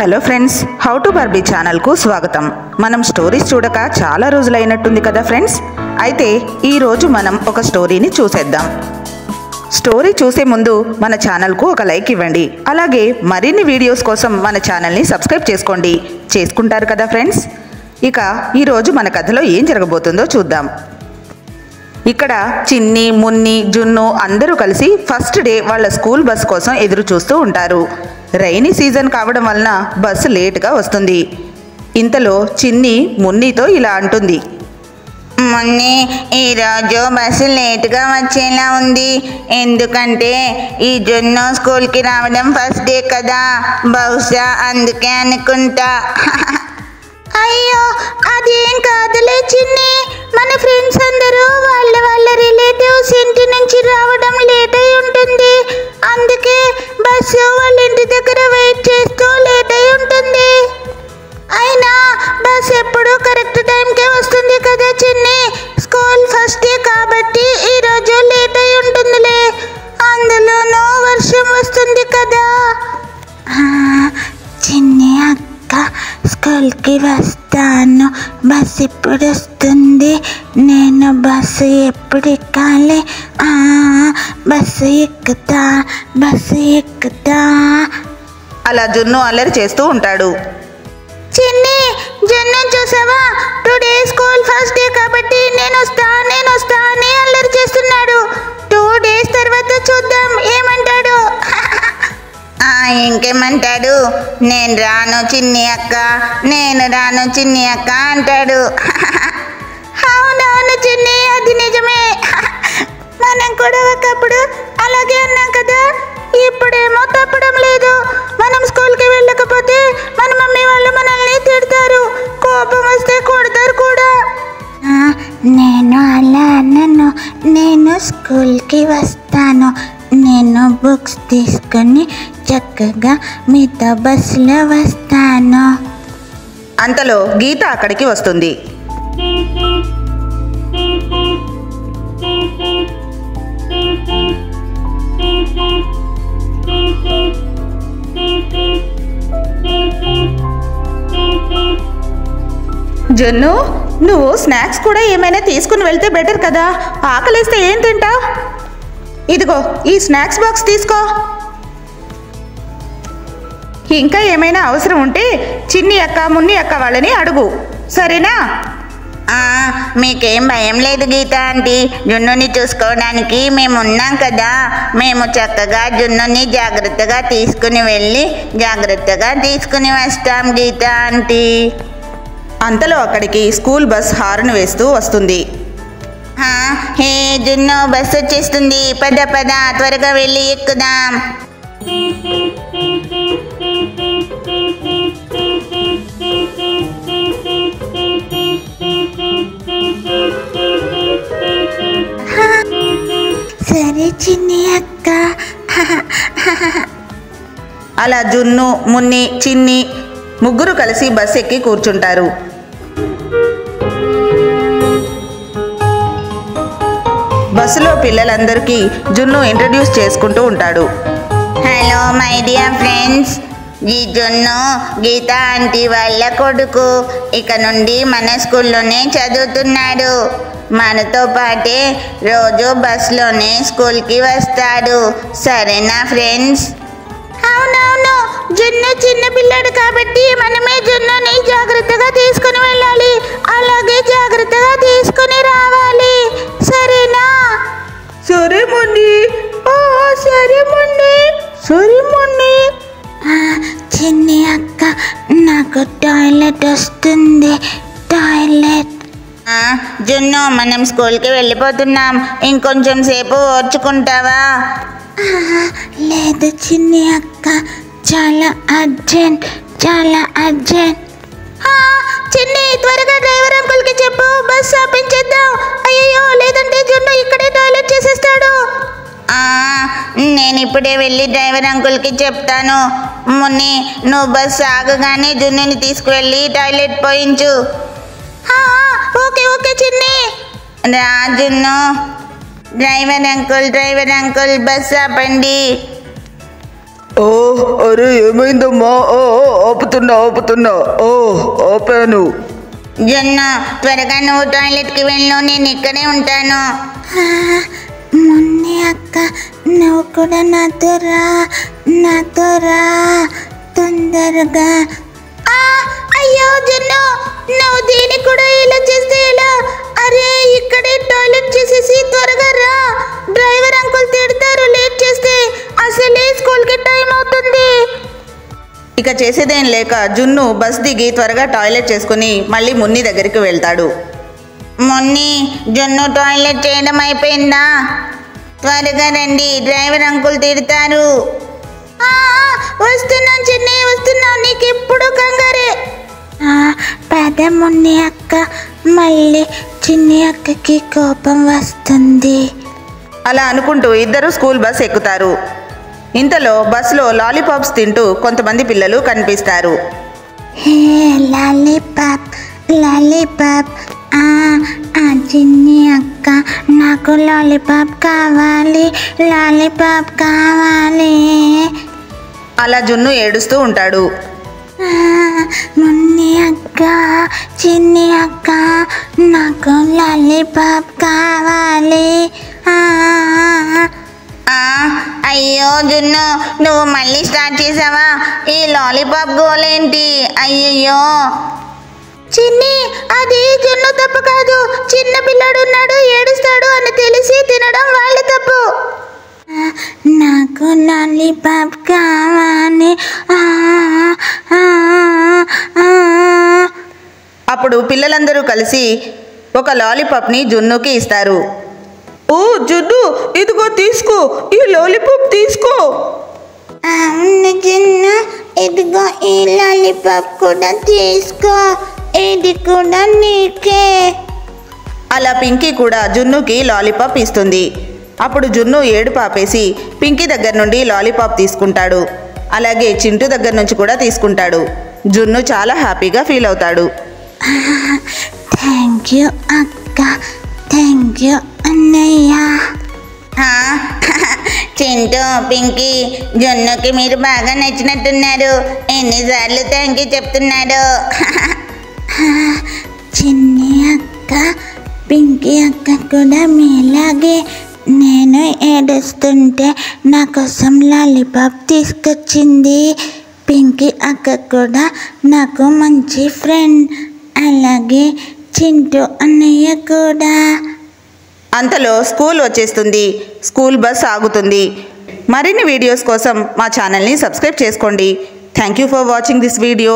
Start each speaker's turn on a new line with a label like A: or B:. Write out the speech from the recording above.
A: Hello friends, how to Barbie ఛానల్కు స్వాగతం. మనం స్టోరీస్ చూడక చాలా రోజులైనట్టుంది కదా ఫ్రెండ్స్. అయితే ఈరోజు మనం ఒక స్టోరీని చూసేద్దాం. స్టోరీ చూసే ముందు మన ఛానల్కు ఒక లైక్ ఇవ్వండి. అలాగే మరిన్ని వీడియోస్ కోసం మన ఛానల్ని సబ్స్క్రైబ్ చేసుకోండి. చేసుకుంటారు కదా ఫ్రెండ్స్. ఇక ఈరోజు మన కథలో ఏం జరగబోతుందో చూద్దాం. ఇక్కడ చిన్ని, మున్ని, జున్ను అందరూ కలిసి ఫస్ట్ డే వాళ్ళ స్కూల్ బస్ కోసం ఎదురు చూస్తూ ఉంటారు. రైనీ సీజన్ కావడం వలన బస్సు లేటుగా వస్తుంది. ఇంతలో చిన్ని మున్నితో ఇలా అంటుంది.
B: మొన్నే ఈరోజు బస్సు లేటుగా వచ్చేలా ఉంది. ఎందుకంటే ఈ జున్ను స్కూల్కి రావడం ఫస్ట్ డే కదా, బహుశా అందుకే అనుకుంటా. అయ్యో, అదేం కాదులే చిన్ని. మన ఫ్రెండ్స్ అందరూ వాళ్ళ రిలేటివ్స్ ఇంటి నుంచి రావడం లేట్ అయి ఉంటుంది. అందుకే బస్సు వాళ్ళ ఇంటి దగ్గర వెయిట్ చేస్తూ లేట్ అయి ఉంటుంది. అయినా బస్ ఎప్పుడు కరెక్ట్ టైంకే వస్తుంది కదా చిన్ని. స్కూల్ ఫస్ట్ డే కాబట్టి ఈరోజు లేట్ అయి ఉంటుందిలే. అందులోనూ వర్షం వస్తుంది కదా. చిన్ని అక్క, స్కూల్కి వస్తాను. బస్సు ఎప్పుడు వస్తుంది? నేను బస్సు ఎప్పుడు ఎక్కాలి? బస్సు ఎక్కుతా.
A: అలా జున్ను అల్లరి చేస్తూ ఉంటాడు.
B: చిన్ని, జున్ను చూసావా? టుడే స్కూల్ ఫస్ట్ డే కాబట్టి నేను వస్తా అని అల్లరి చేస్తున్నాడు. 2 days తర్వాత చూద్దాం ఏమంటాడు. ఇంకేమంటాడు? నేను రాను చిన్ని అక్క అంటాడు. అవునవును చిన్ని, అది నిజమే. మనం కూడా ఒకప్పుడు అలాగే అన్నాం కదా. ఇప్పుడేమో తప్పడం లేదు. మనం స్కూల్కి వెళ్ళకపోతే మన మమ్మీ వాళ్ళు మనల్ని తిడతారు, కోపం వస్తే కొడతారు కూడా. నేను అలా అన్నాను. నేను స్కూల్కి వస్తాను. నేను బుక్స్ తీసుకొని చక్కగా మీతో బస్సులో వస్తాను.
A: అంతలో గీత అక్కడికి వస్తుంది. జున్ను, నువ్వు స్నాక్స్ కూడా ఏమైనా తీసుకుని వెళ్తే బెటర్ కదా. ఆకలిస్తే ఏం తింటావు? ఇదిగో ఈ స్నాక్స్ బాక్స్ తీసుకో. ఇంకా ఏమైనా అవసరం ఉంటే చిన్ని అక్క, మున్ని అక్క వాళ్ళని అడుగు, సరేనా?
B: మీకేం భయం లేదు గీత ఆంటీ. జున్నుని చూసుకోవడానికి మేము ఉన్నాం కదా. మేము చక్కగా జున్నుని జాగ్రత్తగా తీసుకుని వెళ్ళి జాగ్రత్తగా తీసుకుని వస్తాం గీత ఆంటీ.
A: అంతలో అక్కడికి స్కూల్ బస్ హార్న్ వేస్తూ వస్తుంది.
B: హే జున్ను, బస్ వచ్చేస్తుంది. పద త్వరగా వెళ్ళి ఎక్కుదాం. సరే చిన్ని అక్క.
A: అలా జున్ను, మున్ని, చిన్ని ముగ్గురు కలిసి బస్ ఎక్కి కూర్చుంటారు. బస్సులో పిల్లలందరికీ జున్ను ఇంట్రడ్యూస్ చేసుకుంటూ ఉంటాడు.
B: హలో మై డియర్ ఫ్రెండ్స్, ఈ జున్ను గీత ఆంటీ వాళ్ళ కొడుకు. ఇక నుండి మన స్కూల్లోనే చదువుతున్నాడు. మనతో పాటే రోజు బస్లోనే స్కూల్కి వస్తాడు. సరేనా ఫ్రెండ్స్? అవునవును, జున్ను చిన్న పిల్లాడు కాబట్టి మనమే జున్నుని జాగ్రత్తగా తీసుకుని వెళ్ళాలి. అలాగే జాగ్రత్తగా తీసుకుని రావాలి, సరేనా?
A: సరే మున్ని.
B: చిన్ని అక్క, నాకు టాయిలెట్ వస్తుంది. జున్ను, మనం స్కూల్కి వెళ్ళిపోతున్నాం. ఇంకొంచెం సేపు ఓర్చుకుంటావా? లేదు చిన్ని అక్క, చాలా అర్జెంట్. చిన్ని, త్వరగా డ్రైవర్ అంకుల్కి చెప్పు, బస్ ఆపించేద్దాం. అయ్యో, లేదంటే జున్ను ఇక్కడే టాయిలెట్ చేసేస్తాడు. నేను ఇప్పుడే వెళ్ళి డ్రైవర్ అంకుల్కి చెప్తాను. మున్ని, నువ్వు బస్ ఆగగానే జున్నుని తీసుకువెళ్ళి టాయిలెట్ పోయించు. ఓకే చిన్ని. రా జున్ను. డ్రైవర్ అంకుల్, బస్ ఆపండి.
C: ఓ అరే ఏమైందమ్మా? ఆపుతున్నా. ఆపాను.
B: జొన్న త్వరగా నువ్వు టాయిలెట్కి వెళ్ళు, నేను ఇక్కడే ఉంటాను.
D: మొన్నే అక్క, నువ్వు కూడా నాతో రా తొందరగా. అయ్యో జొన్ను, నువ్వు దీన్ని కూడా ఇలా చేస్తే ఎలా? అరే ఇక్కడే టాయిలెట్ చేసేసి త్వరగా రా, డ్రైవర్ అంకుల్ తిడతారు లేట్ చేస్తే. అసలే స్కూల్కి టైం అవుతుంది.
A: ఇక చేసేదేం లేక జున్ను బస్ దిగి త్వరగా టాయిలెట్ చేసుకుని మళ్ళీ మున్ని దగ్గరికి వెళ్తాడు.
B: మొన్ని, జొన్ను టాయిలెట్ చేయడం అయిపోయిందా? త్వరగా రండి, డ్రైవర్ అంకుల్ తిడతారు.
D: వస్తున్నాను చిన్ని, వస్తున్నావు. నీకెప్పుడు కంగారే. పద మున్ని అక్క, మళ్ళీ చిన్ని అక్కకి కోపం వస్తుంది.
A: అలా అనుకుంటూ ఇద్దరు స్కూల్ బస్ ఎక్కుతారు. ఇంతలో బస్సులో లాలీపాప్స్ తింటూ కొంతమంది పిల్లలు కనిపిస్తారు.
D: హే లాలీపాప్, చిన్ని అక్క, నాకు లాలీపాప్ కావాలి.
A: అలా జున్ను ఏడుస్తూ ఉంటాడు.
D: మున్ని అక్క, చిన్ని అక్క, నాకు లాలీపాప్ కావాలి.
B: అయ్యో జున్ను, నువ్వు మళ్ళీ స్టార్ట్ చేసావా? ఈ లాలీపాప్ గోల్ ఏంటి? అయ్యయ్యో
D: చిన్ని, అది జున్ను తప్పు కాదు. చిన్న పిల్లాడు ఉన్నాడు, ఏడుస్తాడు అని తెలిసి తినడం వాళ్ళ తప్పు. నాకు లాలీపాప్ కావాలి.
A: అప్పుడు పిల్లలందరూ కలిసి ఒక లాలీపాప్ని జున్నుకి ఇస్తారు.
C: ఓ జున్ను, ఇదిగో తీసుకో, ఈ లాలీపాప్ తీసుకో.
D: అవును జున్ను, ఇదిగో ఈ లాలీపాప్ కూడా తీసుకో, ఇది కూడా నీకే.
A: అలా పింకీ కూడా జున్నుకి లాలీపాప్ ఇస్తుంది. అప్పుడు జున్ను ఏడుపు ఆపేసి పింకీ దగ్గర నుండి లాలీపాప్ తీసుకుంటాడు. అలాగే చింటూ దగ్గర నుంచి కూడా తీసుకుంటాడు. జున్ను చాలా హ్యాపీగా ఫీల్ అవుతాడు.
D: థ్యాంక్ యూ అక్క, థ్యాంక్ యూ అన్నయ్య.
B: చింటూ, పింకీ, జొన్నుకి మీరు బాగా నచ్చినట్టున్నారు. ఎన్నిసార్లు థ్యాంక్ యూ చెప్తున్నాడు.
D: చిన్ని అక్క, పింకీ అక్క కూడా మీలాగే నేను ఏడుస్తుంటే నా కోసం లాలీపాప్ తీసుకొచ్చింది. పింకీ అక్క కూడా నాకు మంచి ఫ్రెండ్, అలాగే చింటూ అన్నయ్య కూడా.
A: అంతలో స్కూల్ వచ్చేస్తుంది. స్కూల్ బస్ ఆగుతుంది. మరిన్ని వీడియోస్ కోసం మా ఛానల్ని సబ్స్క్రైబ్ చేసుకోండి. Thank you for watching this video.